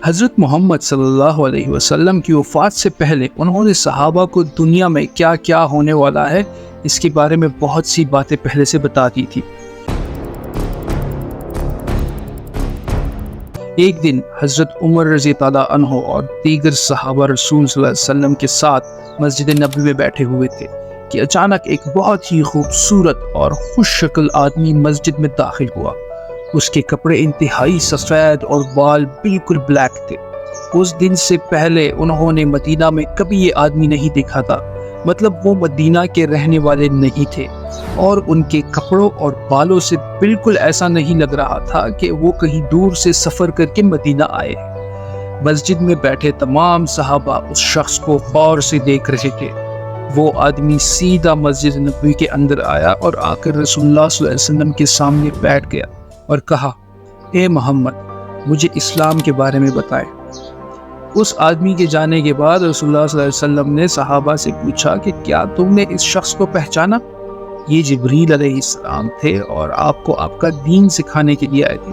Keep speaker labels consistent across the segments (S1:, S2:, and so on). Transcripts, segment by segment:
S1: حضرت محمد صلی اللہ علیہ وسلم کی وفات سے پہلے انہوں نے صحابہ کو دنیا میں کیا کیا ہونے والا ہے اس کے بارے میں بہت سی باتیں پہلے سے بتا دی تھی۔ ایک دن حضرت عمر رضی اللہ عنہ اور دیگر صحابہ رسول صلی اللہ علیہ وسلم کے ساتھ مسجد نبوی میں بیٹھے ہوئے تھے کہ اچانک ایک بہت ہی خوبصورت اور خوش شکل آدمی مسجد میں داخل ہوا۔ اس کے کپڑے انتہائی سفید اور بال بالکل بلیک تھے۔ اس دن سے پہلے انہوں نے مدینہ میں کبھی یہ آدمی نہیں دیکھا تھا، مطلب وہ مدینہ کے رہنے والے نہیں تھے، اور ان کے کپڑوں اور بالوں سے بالکل ایسا نہیں لگ رہا تھا کہ وہ کہیں دور سے سفر کر کے مدینہ آئے۔ مسجد میں بیٹھے تمام صحابہ اس شخص کو غور سے دیکھ رہے تھے۔ وہ آدمی سیدھا مسجد نبوی کے اندر آیا اور آ کر رسول اللہ صلی اللہ علیہ وسلم کے سامنے بیٹھ گیا اور کہا، اے محمد، مجھے اسلام کے بارے میں بتائیں۔ اس آدمی کے جانے کے بعد رسول اللہ صلی اللہ علیہ وسلم نے صحابہ سے پوچھا کہ کیا تم نے اس شخص کو پہچانا؟ یہ جبریل علیہ السلام تھے اور آپ کو آپ کا دین سکھانے کے لیے آئے تھے۔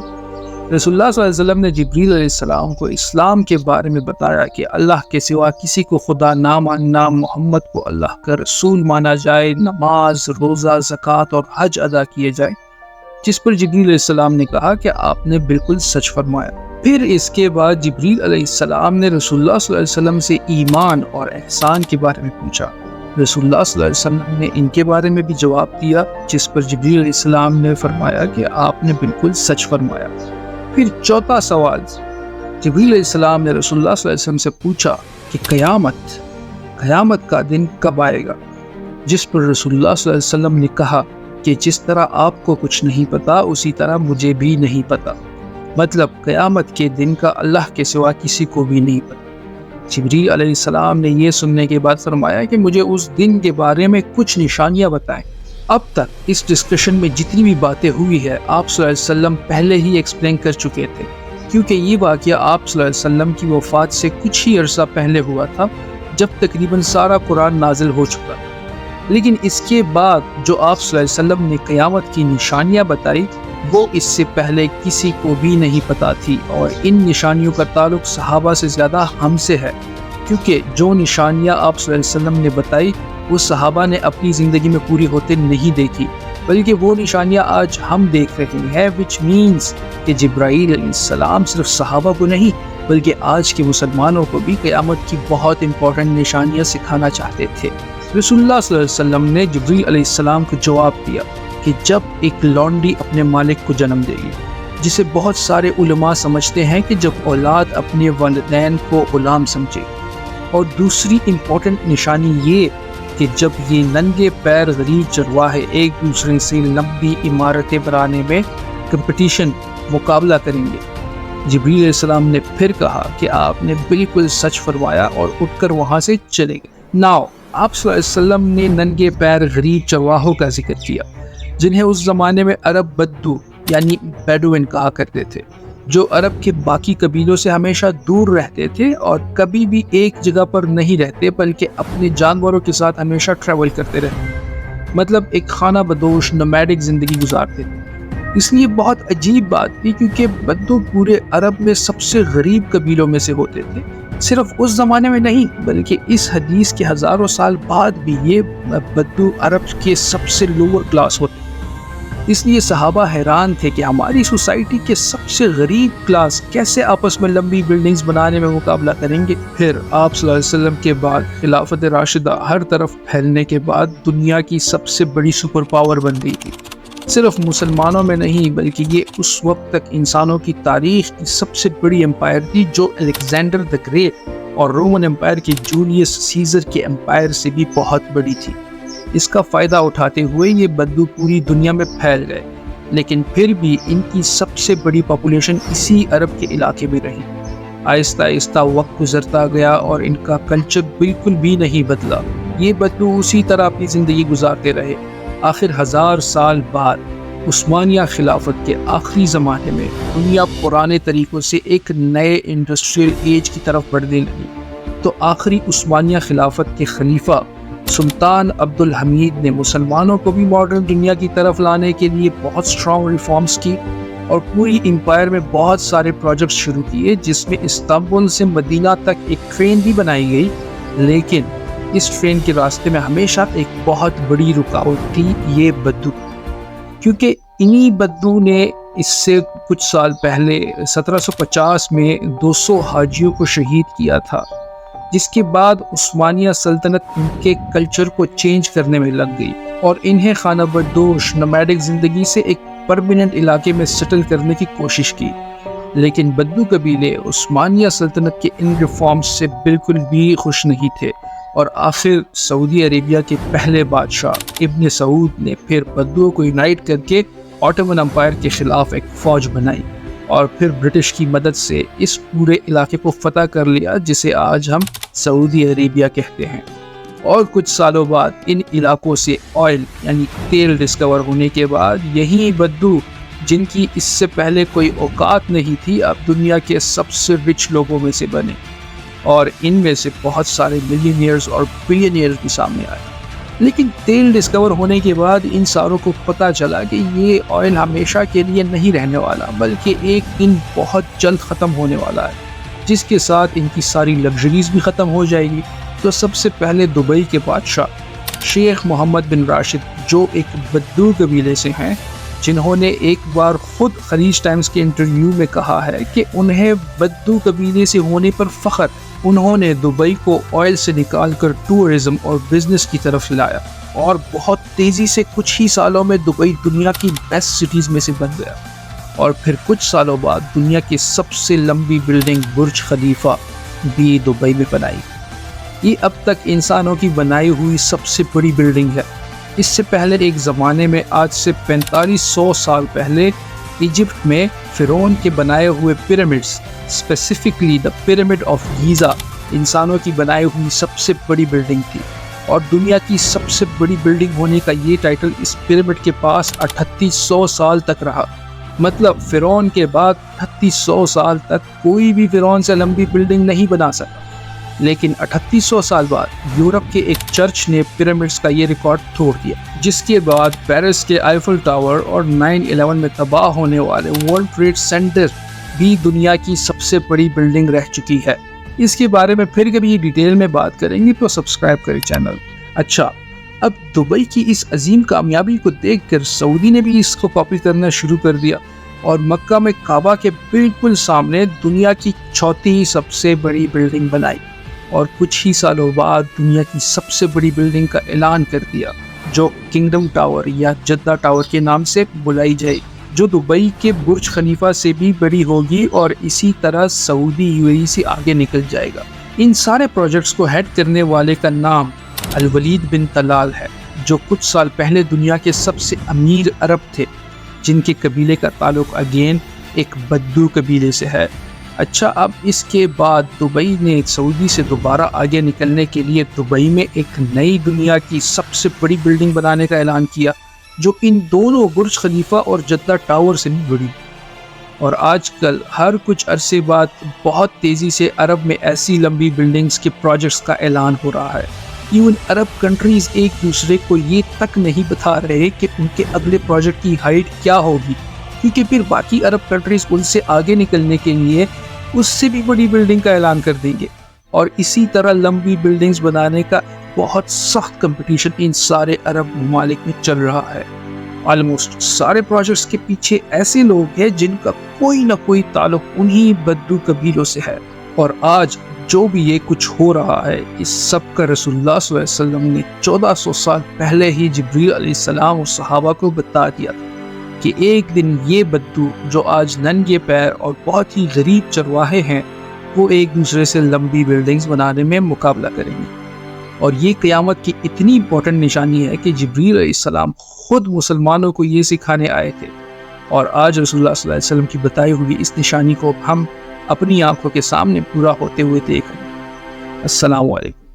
S1: رسول اللہ صلی اللہ علیہ وسلم نے جبریل علیہ السلام کو اسلام کے بارے میں بتایا کہ اللہ کے سوا کسی کو خدا نہ ماننا، محمد کو اللہ کا رسول مانا جائے، نماز، روزہ، زکوٰۃ اور حج ادا کیے جائے، جس پر جبریل علیہ السلام نے کہا کہ آپ نے بالکل سچ فرمایا۔ پھر اس کے بعد جبریل علیہ السلام نے رسول اللہ صلی اللہ علیہ وسلم سے ایمان اور احسان کے بارے میں پوچھا۔ رسول اللہ صلی اللہ علیہ وسلم نے ان کے بارے میں بھی جواب دیا، جس پر جبریل علیہ السلام نے فرمایا کہ آپ نے بالکل سچ فرمایا۔ پھر چوتھا سوال، جبریل علیہ السلام نے رسول اللہ صلی اللہ علیہ وسلم سے پوچھا کہ قیامت کا دن کب آئے گا، جس پر رسول اللہ صلی اللہ علیہ وسلم نے کہا کہ جس طرح آپ کو کچھ نہیں پتا اسی طرح مجھے بھی نہیں پتا، مطلب قیامت کے دن کا اللہ کے سوا کسی کو بھی نہیں پتا۔ جبریل علیہ السلام نے یہ سننے کے بعد فرمایا کہ مجھے اس دن کے بارے میں کچھ نشانیاں بتائیں۔ اب تک اس ڈسکشن میں جتنی بھی باتیں ہوئی ہے آپ صلی اللہ علیہ وسلم پہلے ہی ایکسپلین کر چکے تھے، کیونکہ یہ واقعہ آپ صلی اللہ علیہ وسلم کی وفات سے کچھ ہی عرصہ پہلے ہوا تھا، جب تقریباً سارا قرآن نازل ہو چکا تھا۔ لیکن اس کے بعد جو آپ صلی اللہ علیہ وسلم نے قیامت کی نشانیاں بتائی وہ اس سے پہلے کسی کو بھی نہیں پتا تھی، اور ان نشانیوں کا تعلق صحابہ سے زیادہ ہم سے ہے، کیونکہ جو نشانیاں آپ صلی اللہ علیہ وسلم نے بتائی وہ صحابہ نے اپنی زندگی میں پوری ہوتے نہیں دیکھی، بلکہ وہ نشانیاں آج ہم دیکھ رہے ہیں، which means کہ جبرائیل علیہ السلام صرف صحابہ کو نہیں بلکہ آج کے مسلمانوں کو بھی قیامت کی بہت امپورٹنٹ نشانیاں سکھانا چاہتے تھے۔ رسول اللہ صلی اللہ علیہ وسلم نے جبریل علیہ السلام کو جواب دیا کہ جب ایک لونڈی اپنے مالک کو جنم دے گی، جسے بہت سارے علماء سمجھتے ہیں کہ جب اولاد اپنے والدین کو غلام سمجھے، اور دوسری امپورٹنٹ نشانی یہ کہ جب یہ ننگے پیر غریب چرواہے ایک دوسرے سے لمبی عمارتیں بنانے میں کمپٹیشن مقابلہ کریں گے۔ جبریل علیہ السلام نے پھر کہا کہ آپ نے بالکل سچ فرمایا، اور اٹھ کر وہاں سے چلے گئے۔ ناؤ آپ صلی اللہ علیہ وسلم نے ننگے پیر غریب چرواہوں کا ذکر کیا، جنہیں اس زمانے میں عرب بدو یعنی بیڈوین کہا کرتے تھے، جو عرب کے باقی قبیلوں سے ہمیشہ دور رہتے تھے اور کبھی بھی ایک جگہ پر نہیں رہتے بلکہ اپنے جانوروں کے ساتھ ہمیشہ ٹریول کرتے رہتے، مطلب ایک خانہ بدوش نومیڈک زندگی گزارتے تھے۔ اس لیے بہت عجیب بات تھی، کیونکہ بدو پورے عرب میں سب سے غریب قبیلوں میں سے ہوتے تھے، صرف اس زمانے میں نہیں بلکہ اس حدیث کے ہزاروں سال بعد بھی یہ بدو عرب کے سب سے لوور کلاس ہوتے۔ اس لیے صحابہ حیران تھے کہ ہماری سوسائٹی کے سب سے غریب کلاس کیسے آپس میں لمبی بلڈنگز بنانے میں مقابلہ کریں گے۔ پھر آپ صلی اللہ علیہ وسلم کے بعد خلافت راشدہ ہر طرف پھیلنے کے بعد دنیا کی سب سے بڑی سپر پاور بن گئی تھی، صرف مسلمانوں میں نہیں بلکہ یہ اس وقت تک انسانوں کی تاریخ کی سب سے بڑی امپائر تھی، جو الیگزینڈر دی گریٹ اور رومن امپائر کے جولیس سیزر کے امپائر سے بھی بہت بڑی تھی۔ اس کا فائدہ اٹھاتے ہوئے یہ بدو پوری دنیا میں پھیل گئے، لیکن پھر بھی ان کی سب سے بڑی پاپولیشن اسی عرب کے علاقے میں رہی۔ آہستہ آہستہ وقت گزرتا گیا اور ان کا کلچر بالکل بھی نہیں بدلا، یہ بدو اسی طرح اپنی زندگی گزارتے رہے۔ آخر 1000 سال بعد عثمانیہ خلافت کے آخری زمانے میں دنیا پرانے طریقوں سے ایک نئے انڈسٹریل ایج کی طرف بڑھنے لگی، تو آخری عثمانیہ خلافت کے خلیفہ سلطان عبد الحمید نے مسلمانوں کو بھی ماڈرن دنیا کی طرف لانے کے لیے بہت اسٹرانگ ریفارمز کی، اور پوری امپائر میں بہت سارے پروجیکٹس شروع کیے، جس میں استنبول سے مدینہ تک ایک ٹرین بھی بنائی گئی، لیکن اس ٹرین کے راستے میں ہمیشہ ایک بہت بڑی رکاوٹ تھی، یہ بدو، کیونکہ انہی بدو نے اس سے کچھ سال پہلے 1750 میں 200 حاجیوں کو شہید کیا تھا، جس کے بعد عثمانیہ سلطنت ان کے کلچر کو چینج کرنے میں لگ گئی اور انہیں خانہ بدوش نومیڈک زندگی سے ایک پرماننٹ علاقے میں سیٹل کرنے کی کوشش کی، لیکن بدو قبیلے عثمانیہ سلطنت کے ان ریفارمز سے بالکل بھی خوش نہیں تھے، اور آخر سعودی عربیہ کے پہلے بادشاہ ابن سعود نے پھر بدوؤں کو یونائٹ کر کے آٹومن امپائر کے خلاف ایک فوج بنائی، اور پھر برٹش کی مدد سے اس پورے علاقے کو فتح کر لیا، جسے آج ہم سعودی عربیہ کہتے ہیں۔ اور کچھ سالوں بعد ان علاقوں سے آئل یعنی تیل ڈسکور ہونے کے بعد یہی بدو، جن کی اس سے پہلے کوئی اوقات نہیں تھی، اب دنیا کے سب سے رچ لوگوں میں سے بنے، اور ان میں سے بہت سارے ملینئرز اور بلینئرز بھی سامنے آئے۔ لیکن تیل ڈسکور ہونے کے بعد ان ساروں کو پتہ چلا کہ یہ آئل ہمیشہ کے لیے نہیں رہنے والا، بلکہ ایک دن بہت جلد ختم ہونے والا ہے، جس کے ساتھ ان کی ساری لگژریز بھی ختم ہو جائے گی۔ تو سب سے پہلے دبئی کے بادشاہ شیخ محمد بن راشد، جو ایک بدو قبیلے سے ہیں، جنہوں نے ایک بار خود خلیج ٹائمز کے انٹرویو میں کہا ہے کہ انہیں بدو قبیلے سے ہونے پر فخر، انہوں نے دبئی کو آئل سے نکال کر ٹورزم اور بزنس کی طرف لایا، اور بہت تیزی سے کچھ ہی سالوں میں دبئی دنیا کی بیسٹ سٹیز میں سے بن گیا، اور پھر کچھ سالوں بعد دنیا کی سب سے لمبی بلڈنگ برج خلیفہ بھی دبئی میں بنائی۔ یہ اب تک انسانوں کی بنائی ہوئی سب سے بڑی بلڈنگ ہے۔ اس سے پہلے ایک زمانے میں، آج سے 4500 سال پہلے، ایجپٹ میں فرعون کے بنائے ہوئے pyramids, specifically the pyramid of Giza, انسانوں کی بنائی ہوئی سب سے بڑی بلڈنگ تھی، اور دنیا کی سب سے بڑی بلڈنگ ہونے کا یہ ٹائٹل اس پیرامڈ کے پاس 3800 سال تک رہا۔ مطلب فرعون کے بعد 3800 سال تک کوئی بھی فرعون سے لمبی بلڈنگ نہیں بنا سکا، لیکن 3800 سال بعد یورپ کے ایک چرچ نے پیرامڈز کا یہ ریکارڈ توڑ دیا، جس کے بعد پیرس کے آئیفل ٹاور اور 9/11 میں تباہ ہونے والے ورلڈ ٹریڈ سینٹر بھی دنیا کی سب سے بڑی بلڈنگ رہ چکی ہے۔ اس کے بارے میں پھر کبھی ڈیٹیل میں بات کریں گے، تو سبسکرائب کریں چینل۔ اچھا، اب دبئی کی اس عظیم کامیابی کو دیکھ کر سعودی نے بھی اس کو کاپی کرنا شروع کر دیا، اور مکہ میں کعبہ کے بالکل سامنے دنیا کی چوتھی سب سے بڑی بلڈنگ بنائی، اور کچھ ہی سالوں بعد دنیا کی سب سے بڑی بلڈنگ کا اعلان کر دیا، جو کنگڈم ٹاور یا جدہ ٹاور کے نام سے بلائی جائے، جو دبئی کے برج خلیفہ سے بھی بڑی ہوگی، اور اسی طرح سعودی UAE سے آگے نکل جائے گا۔ ان سارے پروجیکٹس کو ہیڈ کرنے والے کا نام الولید بن طلال ہے، جو کچھ سال پہلے دنیا کے سب سے امیر عرب تھے، جن کے قبیلے کا تعلق اگین ایک بدو قبیلے سے ہے۔ اچھا، اب اس کے بعد دبئی نے سعودی سے دوبارہ آگے نکلنے کے لیے دبئی میں ایک نئی دنیا کی سب سے بڑی بلڈنگ بنانے کا اعلان کیا، جو ان دونوں برج خلیفہ اور جدہ ٹاور سے بھی بڑی۔ اور آج کل ہر کچھ عرصے بعد بہت تیزی سے عرب میں ایسی لمبی بلڈنگز کے پروجیکٹس کا اعلان ہو رہا ہے۔ ایون عرب کنٹریز ایک دوسرے کو یہ تک نہیں بتا رہے کہ ان کے اگلے پروجیکٹ کی ہائٹ کیا ہوگی، کیونکہ پھر باقی عرب کنٹریز ان سے آگے نکلنے کے لیے اس سے بھی بڑی بلڈنگ کا اعلان کر دیں گے، اور اسی طرح لمبی بلڈنگز بنانے کا بہت سخت کمپٹیشن ان سارے عرب ممالک میں چل رہا ہے۔ آلموسٹ سارے پروجیکٹس کے پیچھے ایسے لوگ ہیں جن کا کوئی نہ کوئی تعلق انہی بدو قبیلوں سے ہے، اور آج جو بھی یہ کچھ ہو رہا ہے، اس سب کا رسول اللہ صلی اللہ علیہ وسلم نے 1400 سال پہلے ہی جبریل علیہ السلام اور صحابہ کو بتا دیا تھا کہ ایک دن یہ بدو جو آج ننگے پیر اور بہت ہی غریب چرواہے ہیں، وہ ایک دوسرے سے لمبی بلڈنگز بنانے میں مقابلہ کریں گے۔ اور یہ قیامت کی اتنی امپورٹنٹ نشانی ہے کہ جبریل علیہ السلام خود مسلمانوں کو یہ سکھانے آئے تھے، اور آج رسول اللہ صلی اللہ علیہ وسلم کی بتائی ہوئی اس نشانی کو ہم اپنی آنکھوں کے سامنے پورا ہوتے ہوئے دیکھ رہے ہیں۔ السلام علیکم۔